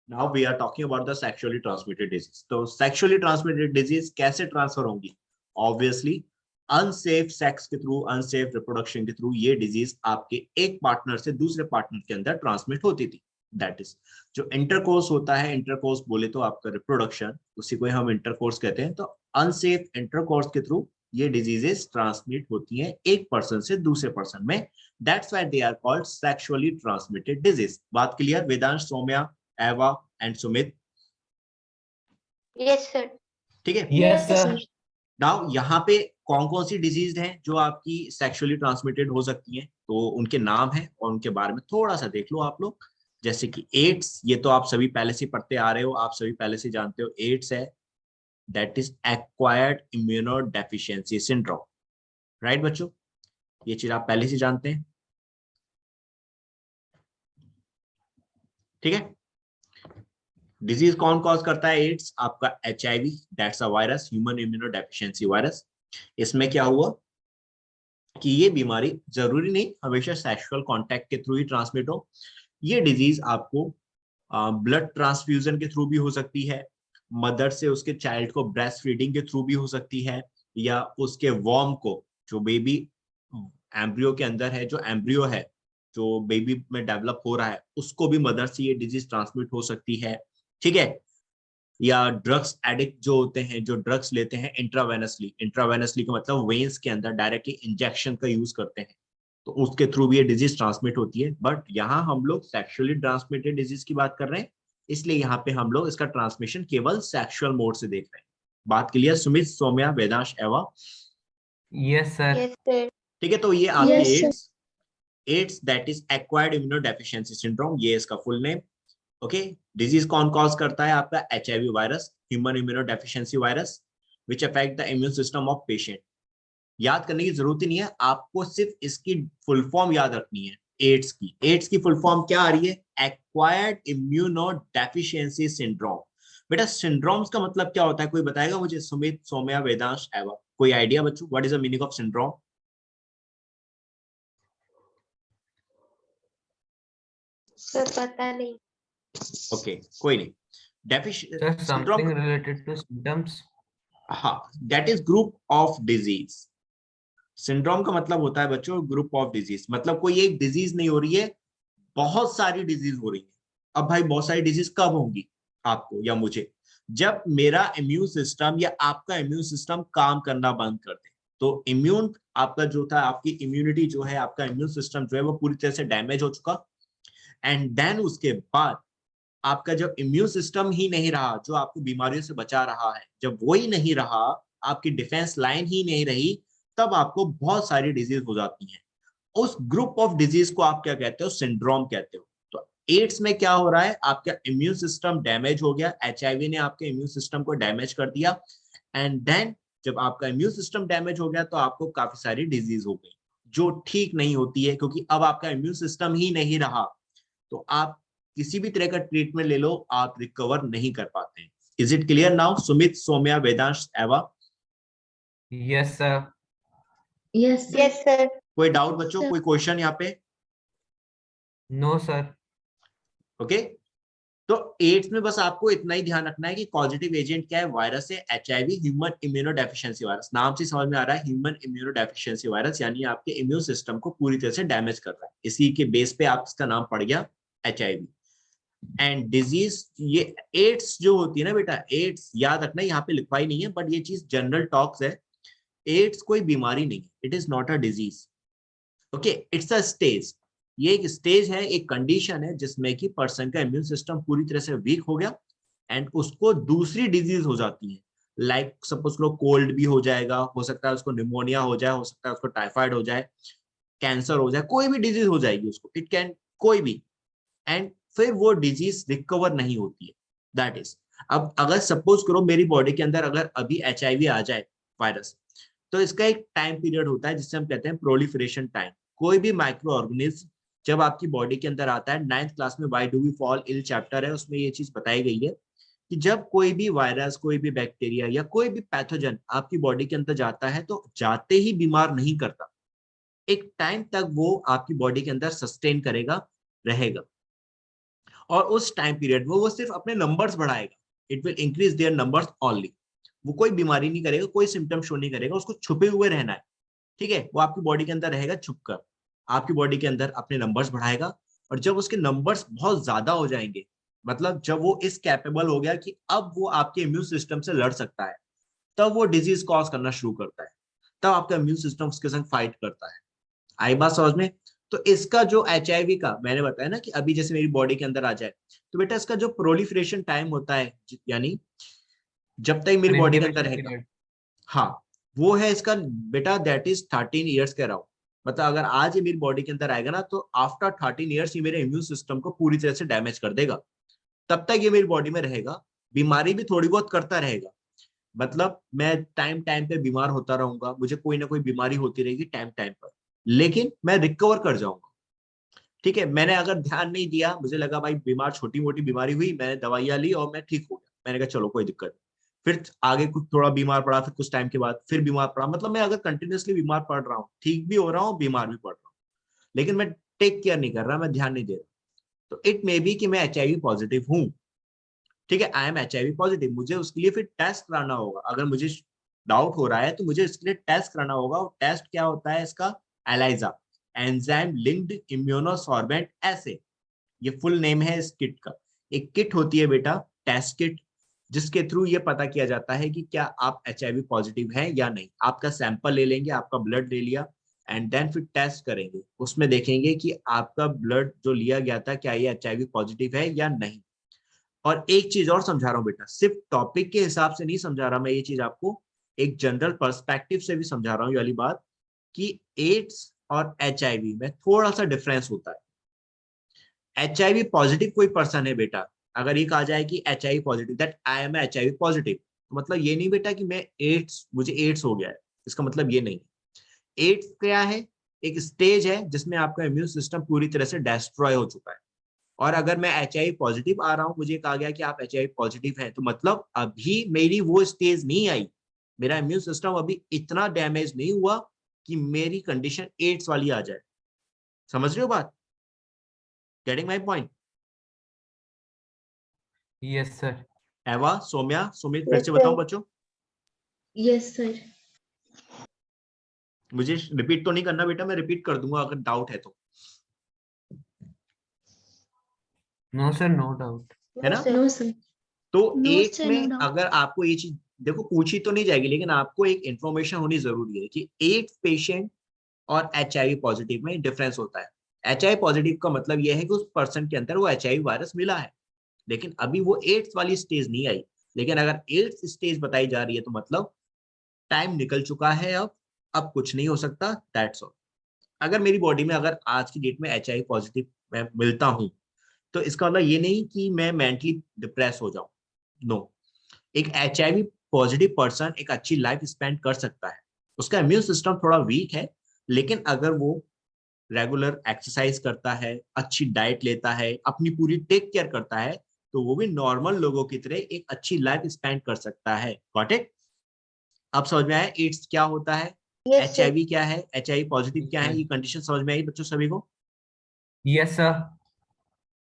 Now we are talking about the sexually transmitted disease. तो sexually transmitted disease कैसे transfer होंगी? Obviously unsafe sex के through, unsafe reproduction के through ये disease आपके एक पार्टनर से दूसरे पार्टनर के अंदर ट्रांसमिट होती थी। दैट इज जो इंटरकोर्स होता है, इंटरकोर्स बोले तो आपका रिप्रोडक्शन, उसी को हम इंटरकोर्स कहते हैं। तो अनसेफ इंटरकोर्स के थ्रू ये डिजीजेस ट्रांसमिट होती हैं एक पर्सन से दूसरे पर्सन में। That's why they are called sexually transmitted disease. बात clear? Vedansh, Saumya, Eva and Sumit, yes sir. ठीक है? Yes sir. नाउ यहाँ पे कौन कौन सी डिजीज हैं जो आपकी सेक्सुअली ट्रांसमिटेड हो सकती हैं, तो उनके नाम हैं और उनके बारे में थोड़ा सा देख लो आप लोग। जैसे कि एड्स, ये तो आप सभी पहले से पढ़ते आ रहे हो, आप सभी पहले से जानते हो एड्स है, that is acquired immuno deficiency syndrome. Right बच्चों, ये चीज आप पहले से जानते हैं, ठीक है? डिजीज कौन कॉज करता है एड्स? आपका HIV, that's a virus, human immuno deficiency virus. इसमें क्या हुआ कि ये बीमारी जरूरी नहीं हमेशा सेक्सुअल कांटेक्ट के थ्रू ही ट्रांसमिट हो। ये डिजीज आपको ब्लड ट्रांसफ्यूजन के थ्रू भी हो सकती है, मदर से उसके चाइल्ड को ब्रेस्ट फीडिंग के थ्रू भी हो सकती है, या उसके वॉर्म को, जो बेबी एम्ब्रियो के अंदर है, जो एम्ब्रियो है जो बेबी में डेवलप हो रहा है, उसको भी मदर से ये डिजीज ट्रांसमिट हो सकती है, ठीक है? या ड्रग्स एडिक्ट जो होते हैं, जो ड्रग्स लेते हैं इंट्रावेनसली, इंट्रावेनसली का मतलब वेन्स के अंदर डायरेक्टली इंजेक्शन का यूज करते हैं, तो उसके थ्रू भी ये डिजीज ट्रांसमिट होती है। बट यहाँ हम लोग सेक्सुअली ट्रांसमिटेड डिजीज की बात कर रहे हैं, इसलिए यहाँ पे हम लोग इसका ट्रांसमिशन केवल सेक्सुअल मोड से देख रहे हैं। बात क्लियर सुमित, सौम्या, वेदांश, एवा? Yes sir. Yes sir. ठीक है, तो ये आपके Yes, sir. AIDS that is acquired immunodeficiency syndrome, ये इसका फुल नेम। ओके, डिजीज कौन कॉज करता है? आपका HIV virus, human immunodeficiency virus, which affect the immune system of patient. याद करने की जरूरत ही नहीं है, आपको सिर्फ इसकी फुल फॉर्म याद रखनी है। एड्स की, एड्स की फुल फॉर्म क्या आ रही है? Acquired immunodeficiency syndrome. बेटा सिंड्रोम्स का मतलब क्या होता है, कोई बताएगा मुझे? सुमित, सौम्या, वेदांश, एवा, कोई आइडिया बच्चों? What is the meaning of syndrome? Sir पता नहीं। ओके, कोई नहीं। Sir syndrome, something related to symptoms. हाँ, that is group of disease. Syndrome का मतलब होता है बच्चों ग्रुप ऑफ डिजीज, मतलब कोई एक डिजीज नहीं हो रही है, बहुत सारी डिजीज हो रही है। अब भाई बहुत सारी डिजीज कब होंगी आपको या मुझे? जब मेरा इम्यून सिस्टम या आपका इम्यून सिस्टम काम करना बंद कर दे। तो इम्यून आपका जो था, आपकी इम्यूनिटी जो है, आपका इम्यून सिस्टम जो है वो पूरी तरह से डैमेज हो चुका, एंड देन उसके बाद आपका जब इम्यून सिस्टम ही नहीं रहा जो आपको बीमारियों से बचा रहा है, जब वो ही नहीं रहा, आपकी डिफेंस लाइन ही नहीं रही, तब आपको बहुत सारी डिजीज हो जाती हैं। उस ग्रुप ऑफ डिजीज को आप क्या कहते हो? सिंड्रोम कहते हो। तो एड्स में क्या हो रहा है? आपका इम्यून सिस्टम डैमेज हो गया, HIV ने आपके इम्यून सिस्टम को डैमेज कर दिया, एंड देन जब आपका इम्यून सिस्टम डैमेज हो गया तो आपको काफी सारी डिजीज हो गई जो ठीक नहीं होती है, क्योंकि अब आपका इम्यून सिस्टम ही नहीं रहा। तो आप किसी भी तरह का ट्रीटमेंट ले लो, आप रिकवर नहीं कर पाते हैं। Is it clear now Sumit, Saumya, Vedansh, एवा? Yes sir. Yes, sir. Yes sir. कोई डाउट बच्चों, कोई क्वेश्चन यहाँ पे? No sir. ओके, तो एड्स में बस आपको इतना ही ध्यान रखना है कि पॉजिटिव एजेंट क्या है? वायरस है HIV, ह्यूमन इम्यूनोडेफिशिएंसी वायरस। नाम से समझ में आ रहा है, ह्यूमन इम्यूनोडेफिशिएंसी वायरस, यानी आपके इम्यून सिस्टम को पूरी तरह से डैमेज कर रहा है। इसी के बेस पे आप इसका नाम पड़ गया HIV। एंड डिजीज, ये एड्स जो होती है ना बेटा, एड्स याद रखना, यहाँ पे लिखवाई नहीं है बट ये चीज जनरल टॉक्स है। एड्स कोई बीमारी नहीं, it is not a disease. Okay, it's a stage. ये एक स्टेज है, एक कंडीशन है जिसमें कि पर्सन का इम्यून सिस्टम पूरी तरह से वीक हो गया एंड उसको दूसरी डिजीज हो जाती है। लाइक सपोज लो कोल्ड भी हो जाएगा, हो सकता है उसको निमोनिया हो जाए, हो सकता है उसको टाइफाइड हो जाए, कैंसर हो जाए, कोई भी डिजीज हो जाएगी उसको, इट कैन कोई भी, एंड फिर वो डिजीज रिकवर नहीं होती है। दैट इज, अब अगर सपोज करो मेरी बॉडी के अंदर अगर अभी HIV आ जाए वायरस, तो इसका एक टाइम पीरियड होता है जिससे हम कहते हैं प्रोलिफरेशन टाइम। कोई भी माइक्रो ऑर्गेनिज्म जब आपकी बॉडी के अंदर आता है, 9th क्लास में why do we fall ill chapter है, उसमें ये चीज बताई गई है कि जब कोई भी वायरस, कोई भी बैक्टीरिया या कोई भी पैथोजन आपकी बॉडी के अंदर जाता है तो जाते ही बीमार नहीं करता, एक टाइम तक वो आपकी बॉडी के अंदर सस्टेन करेगा, रहेगा। और उस टाइम पीरियड में वो सिर्फ अपने नंबर्स बढ़ाएगा, it will increase their numbers only. वो कोई बीमारी नहीं करेगा, कोई सिम्टम शो नहीं करेगा, उसको छुपे हुए रहना है, ठीक है। वो आपकी बॉडी के अंदर रहेगा छुपकर, आपकी बॉडी के अंदर अपने नंबर्स बढ़ाएगा, और जब उसके नंबर्स बहुत ज्यादा हो जाएंगे, मतलब जब वो इस कैपेबल हो गया कि अब वो आपके इम्यून सिस्टम से लड़ सकता है, तब वो डिजीज कॉज करना शुरू करता है, तब आपका इम्यून सिस्टम उसके संग फाइट करता है। आई बात समझ में? तो इसका जो HIV का मैंने बताया ना कि अभी जैसे मेरी बॉडी के अंदर आ जाए, तो बेटा इसका जो प्रोलिफरेशन टाइम होता है, यानी जब तक मेरी बॉडी के अंदर रहेगा, हाँ, वो है इसका बेटा दैट इज 13 ईयर्स के अराउंड। मतलब अगर आज ये मेरी बॉडी के अंदर आएगा ना, तो आफ्टर 13 ईयर्स ये मेरे इम्यून सिस्टम को पूरी तरह से डैमेज कर देगा। तब तक ये मेरी बॉडी में रहेगा, बीमारी भी थोड़ी बहुत करता रहेगा, मतलब मैं टाइम टाइम पे बीमार होता रहूंगा, मुझे कोई ना कोई बीमारी होती रहेगी टाइम टाइम पर, लेकिन मैं रिकवर कर जाऊंगा, ठीक है। मैंने अगर ध्यान नहीं दिया, मुझे लगा भाई बीमार, छोटी मोटी बीमारी हुई, मैंने दवाइयां ली और मैं ठीक हो गया, मैंने कहा चलो कोई दिक्कत नहीं। फिर आगे कुछ थोड़ा बीमार पड़ा, फिर कुछ टाइम के बाद फिर बीमार पड़ा, मतलब मैं अगर कंटिन्यूअसली बीमार पड़ रहा हूँ, ठीक भी हो रहा हूँ, बीमार भी पड़ रहा हूँ, लेकिन मैं टेक केयर नहीं कर रहा, मैं ध्यान नहीं दे रहा, तो इट मे बी कि मैं HIV पॉजिटिव हूँ, ठीक है। I am HIV positive. मुझे उसके लिए फिर टेस्ट कराना होगा, अगर मुझे डाउट हो रहा है तो मुझे इसके लिए टेस्ट कराना होगा। और टेस्ट क्या होता है इसका? एलाइजा, एंजाइम लिंक्ड इम्यूनोसॉर्बेंट एसे, ये फुल नेम है इस किट का। एक किट होती है बेटा, टेस्ट किट, जिसके थ्रू ये पता किया जाता है कि क्या आप HIV पॉजिटिव हैं या नहीं। आपका सैंपल ले लेंगे, आपका ब्लड ले लिया, एंड देन फिर टेस्ट करेंगे, उसमें देखेंगे कि आपका ब्लड जो लिया गया था क्या ये HIV पॉजिटिव है या नहीं। और एक चीज और समझा रहा हूँ बेटा, सिर्फ टॉपिक के हिसाब से नहीं समझा रहा मैं, ये चीज आपको एक जनरल पर्सपेक्टिव से भी समझा रहा हूँ। ये वाली बात कि एड्स और HIV में थोड़ा सा डिफरेंस होता है। HIV पॉजिटिव कोई पर्सन है बेटा, अगर ये कहा जाए कि HIV positive, that I am HIV positive, तो मतलब ये नहीं बेटा कि मैं एड्स, मुझे एड्स हो गया है, इसका मतलब ये नहीं। एड्स क्या है? एक स्टेज है जिसमें आपका इम्यून सिस्टम पूरी तरह से डिस्ट्रॉय हो चुका है। और अगर मैं HIV पॉजिटिव आ रहा हूं, मुझे कहा गया कि आप HIV पॉजिटिव हैं, तो मतलब अभी मेरी वो स्टेज नहीं आई, मेरा इम्यून सिस्टम अभी इतना डैमेज नहीं हुआ कि मेरी कंडीशन एड्स वाली आ जाए। समझ रहे हो बात? Getting my point? Yes sir. एवा, सौम्या, सुमित, फिर Yes, से sir. बताऊं बच्चों? Yes, sir. मुझे रिपीट तो नहीं करना बेटा, मैं रिपीट कर दूंगा अगर डाउट है तो, नो सर, नो डाउट। है ना? No, sir. तो No, एड्स sir, no में doubt. अगर आपको ये चीज देखो पूछी तो नहीं जाएगी, लेकिन आपको एक इंफॉर्मेशन होनी जरूरी है कि एड्स पेशेंट और HIV पॉजिटिव में डिफरेंस होता है। HIV पॉजिटिव का मतलब यह है कि उस पर्सन के अंदर वो HIV वायरस मिला है, लेकिन अभी वो एड्स वाली स्टेज नहीं आई। लेकिन अगर एड्स स्टेज बताई जा रही है, तो मतलब टाइम निकल चुका है, अब कुछ नहीं हो सकता, दैट्स ऑल। अगर मेरी बॉडी में अगर आज की डेट में HIV पॉजिटिव मैं मिलता हूं, तो इसका मतलब ये नहीं कि मैं मेंटली डिप्रेस हो जाऊं, नो। एक HIV पॉजिटिव पर्सन एक अच्छी लाइफ स्पेंड कर सकता है, उसका इम्यून सिस्टम थोड़ा वीक है, लेकिन अगर वो रेगुलर एक्सरसाइज करता है, अच्छी डाइट लेता है, अपनी पूरी टेक केयर करता है, तो वो भी नॉर्मल लोगों की तरह एक अच्छी लाइफ स्पेंड कर सकता है। Got it? अब समझ में आया एड्स क्या होता है, Yes, sir. HIV क्या है, HIV पॉजिटिव क्या है, ये कंडीशन समझ में आई बच्चों सभी को? Yes sir.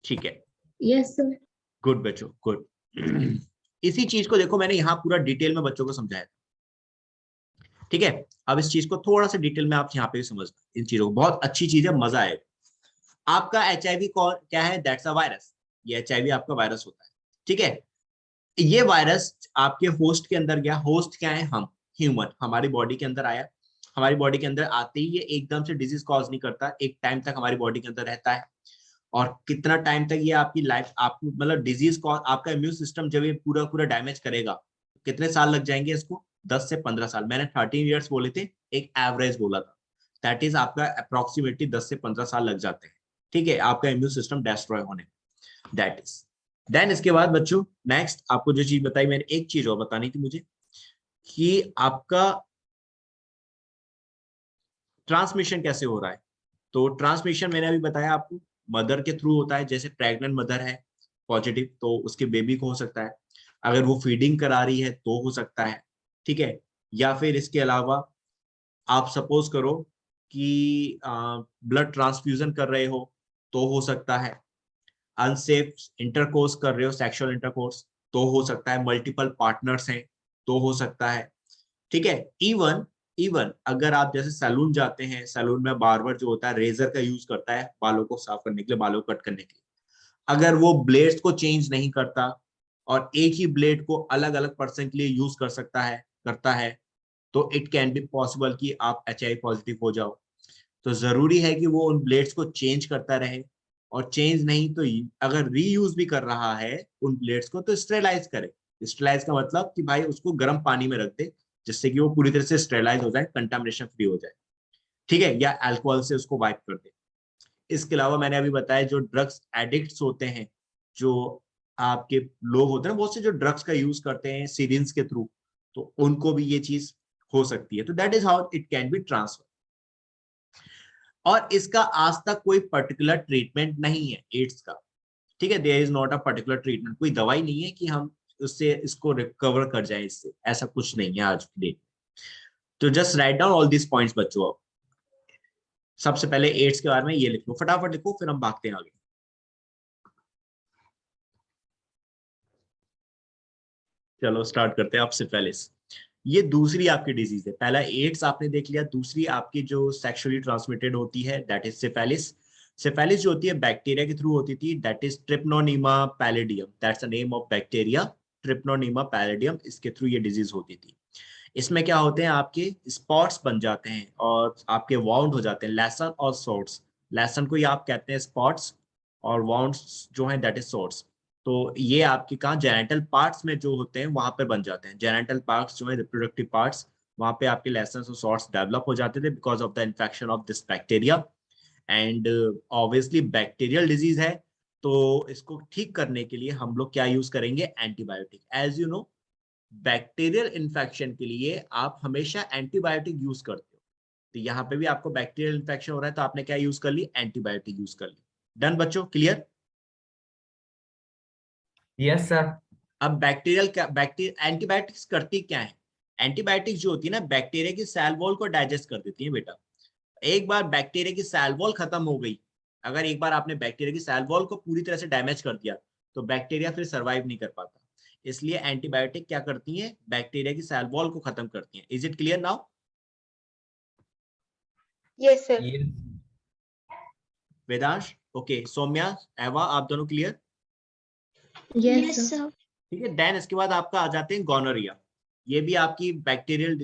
ठीक है, Yes, sir. गुड बच्चों, गुड। इसी चीज को देखो मैंने यहाँ पूरा डिटेल में बच्चों को समझाया, ठीक है। अब इस चीज को थोड़ा सा डिटेल में आप यहाँ पे समझना, इन चीजों को, बहुत अच्छी चीज है, मजा आएगा। आपका HIV क्या है? That's a virus. ये HIV आपका वायरस होता है, ठीक है। ये वायरस आपके होस्ट के अंदर गया, होस्ट क्या है? हम ह्यूमन, हमारी बॉडी के अंदर आया, हमारी बॉडी के अंदर आते ही ये एकदम से डिजीज कॉज नहीं करता, एक टाइम तक हमारी बॉडी के अंदर रहता है। और कितना टाइम तक ये आपकी लाइफ, आपको मतलब डिजीज कॉज, आपका इम्यून सिस्टम जब ये पूरा पूरा डैमेज करेगा, कितने साल लग जाएंगे इसको? 10 से 15 साल। मैंने 13 ईयर्स बोले थे, एक एवरेज बोला था, दैट इज आपका अप्रोक्सीमेटली 10 से 15 साल लग जाते हैं, ठीक है, आपका इम्यून सिस्टम डिस्ट्रॉय होने, दैट इज। देन इसके बाद बच्चों नेक्स्ट आपको जो चीज बताई मैंने, एक चीज और बतानी थी मुझे, कि आपका ट्रांसमिशन कैसे हो रहा है। तो ट्रांसमिशन मैंने अभी बताया आपको, मदर के थ्रू होता है, जैसे प्रेग्नेंट मदर है पॉजिटिव, तो उसके बेबी को हो सकता है, अगर वो फीडिंग करा रही है तो हो सकता है, ठीक है। या फिर इसके अलावा आप सपोज करो कि ब्लड ट्रांसफ्यूजन कर रहे हो, तो हो सकता है। अनसेफ इंटरकोर्स कर रहे हो, सेक्सुअल इंटरकोर्स, तो हो सकता है मल्टीपल पार्टनर्स हैं तो हो सकता है, ठीक है। इवन इवन अगर आप जैसे सैलून जाते हैं, सैलून में बार्बर जो होता है रेजर का यूज करता है बालों को साफ करने के लिए, बालों को कट करने के लिए, अगर वो ब्लेड्स को चेंज नहीं करता और एक ही ब्लेड को अलग अलग पर्सन के लिए यूज करता है तो इट कैन बी पॉसिबल कि आप HIV पॉजिटिव हो जाओ। तो जरूरी है कि वो उन ब्लेड्स को चेंज करता रहे, और चेंज नहीं तो अगर रीयूज भी कर रहा है उन ब्लेड्स को तो स्टेरलाइज करे। स्टेरलाइज का मतलब कि भाई उसको गर्म पानी में रख दे जिससे कि वो पूरी तरह से स्टेरलाइज हो जाए, कंटामिनेशन फ्री हो जाए, ठीक है, या अल्कोहल से उसको वाइप कर दे। इसके अलावा मैंने अभी बताया जो ड्रग्स एडिक्ट्स होते हैं, जो आपके लोग होते हैं बहुत से जो ड्रग्स का यूज करते हैं सिरिंज के थ्रू, तो उनको भी ये चीज हो सकती है। तो that is how it can be transfer. और इसका आज तक कोई पर्टिकुलर ट्रीटमेंट नहीं है एड्स का, ठीक है, there is not a particular treatment, कोई दवाई नहीं है कि हम उससे इसको रिकवर कर जाए, इससे ऐसा कुछ नहीं है आज की डेट। तो just write down all this points बच्चों। आप सबसे पहले एड्स के बारे में ये लिख लो, फटाफट लिखो, फिर हम भागते हैं आगे। चलो स्टार्ट करते हैं। आप सिफिलिस, ये दूसरी आपकी डिजीज है। पहला एड्स आपने देख लिया, दूसरी आपकी जो सेक्सुअली ट्रांसमिटेड होती है दैट इज सिफिलिस। सिफिलिस जो होती है बैक्टीरिया के थ्रू होती थी, that is treponema pallidum, that's the name of bacteria, treponema pallidum, इसके थ्रू ये डिजीज होती थी। इसमें क्या होते हैं, आपके स्पॉट्स बन जाते हैं और आपके वाउंड हो जाते हैं, लेसन और सोर्ट्स। लेसन को ही आप कहते हैं स्पॉट्स, और वाउंड्स जो है दैट इज सोर्ट्स। तो ये आपके कहाँ जेनिटल पार्ट्स में जो होते हैं वहां पे बन जाते हैं, जेनिटल पार्ट्स जो है रिप्रोडक्टिव पार्ट्स, वहां पे आपके लेसन्स और सॉर्ट्स डेवलप हो जाते थे because of the infection of this bacteria. And obviously bacterial disease है, तो इसको ठीक करने के लिए हम लोग क्या यूज करेंगे, antibiotic. As you know bacterial infection के लिए आप हमेशा एंटीबायोटिक यूज करते हो, तो यहाँ पे भी आपको बैक्टीरियल इन्फेक्शन हो रहा है तो आपने क्या यूज कर ली, एंटीबायोटिक यूज कर ली। डन बच्चों, क्लियर? Yes sir. अब बैक्टीरिया एंटीबायोटिक्स करती क्या है, एंटीबायोटिक्स जो होती है ना बैक्टीरिया की सेल वॉल को डाइजेस्ट कर देती है बेटा। एक बार बैक्टीरिया की सेल वॉल खत्म हो गई, अगर एक बार आपने बैक्टीरिया की सेल वॉल को पूरी तरह से डैमेज कर दिया तो बैक्टीरिया फिर सर्वाइव नहीं कर पाता। इसलिए एंटीबायोटिक क्या करती है, बैक्टीरिया की सेल वॉल को खत्म करती है। Is it clear now? Yes sir. Vedansh, okay, Saumya, Eva, आप दोनों क्लियर? Yes, sir. ठीक है। देन इसके बाद आपका आ जाते हैं गोनोरिया। ये भी आपकी बैक्टीरियल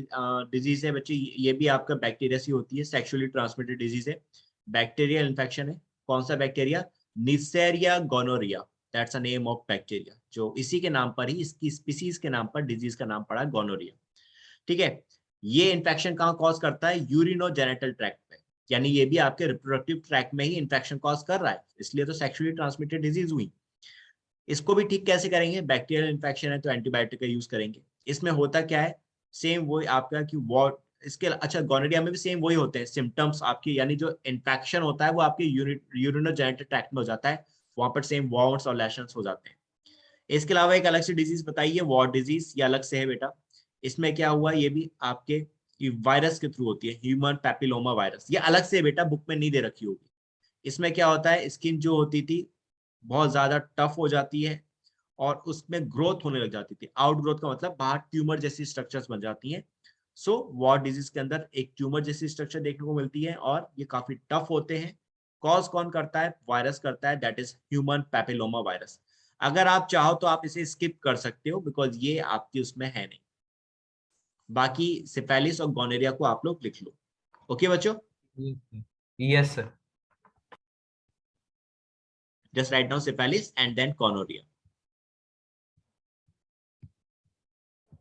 डिजीज है बच्चे, ये भी आपका बैक्टीरिया से होती है, सेक्सुअली ट्रांसमिटेड डिजीज है, बैक्टीरियल इन्फेक्शन है। कौन सा bacteria, Neisseria gonorrhoea, that's a name of bacteria, जो इसी के नाम पर ही, इसकी स्पीसीज के नाम पर डिजीज का नाम पड़ा गोनोरिया, ठीक है। ये इन्फेक्शन कहाँ कॉज करता है, यूरिनोजेनिटल ट्रैक्ट में, यानी ये भी आपके रिप्रोडक्टिव ट्रैक्ट में ही इन्फेक्शन कॉज कर रहा है, इसलिए तो सेक्सुअली ट्रांसमिटेड डिजीज हुई। इसको भी ठीक कैसे करेंगे, बैक्टीरियल इन्फेक्शन है तो एंटीबायोटिक का यूज करेंगे। इसमें होता क्या है, सेम वही आपका कि वॉट इसके, अच्छा गोनोरिया में भी सेम वही होते हैं सिम्टम्स आपकी, यानी जो इन्फेक्शन होता है वो आपके यूरिनोजेनिटल ट्रैक्ट में हो जाता है, वहां पर सेम वाउंड्स और लैशंस हो जाते हैं। इसके अलावा एक अलग से डिजीज बताइए, वॉट डिजीज, ये अलग से है बेटा। इसमें क्या हुआ, ये भी आपके वायरस के थ्रू होती है, ह्यूमन पैपिलोमा वायरस, ये अलग से बेटा बुक में नहीं दे रखी होगी। इसमें क्या होता है, स्किन जो होती थी बहुत ज्यादा टफ हो जाती है और उसमें ग्रोथ होने लग जाती थी, आउट ग्रोथ का मतलब बाहर ट्यूमर जैसी स्ट्रक्चर्स बन जाती हैं। सो वॉट डिजीज के अंदर एक ट्यूमर जैसी स्ट्रक्चर देखने को मिलती है और ये काफी टफ होते हैं। कॉज कौन करता है, वायरस करता है, that is human papilloma virus. अगर आप चाहो तो आप इसे स्किप कर सकते हो बिकॉज ये आपकी उसमें है नहीं। बाकी सिफिलिस और गोनेरिया को आप लोग लिख लो। ओके बच्चों, yes sir. just write down syphilis and then gonorrhea.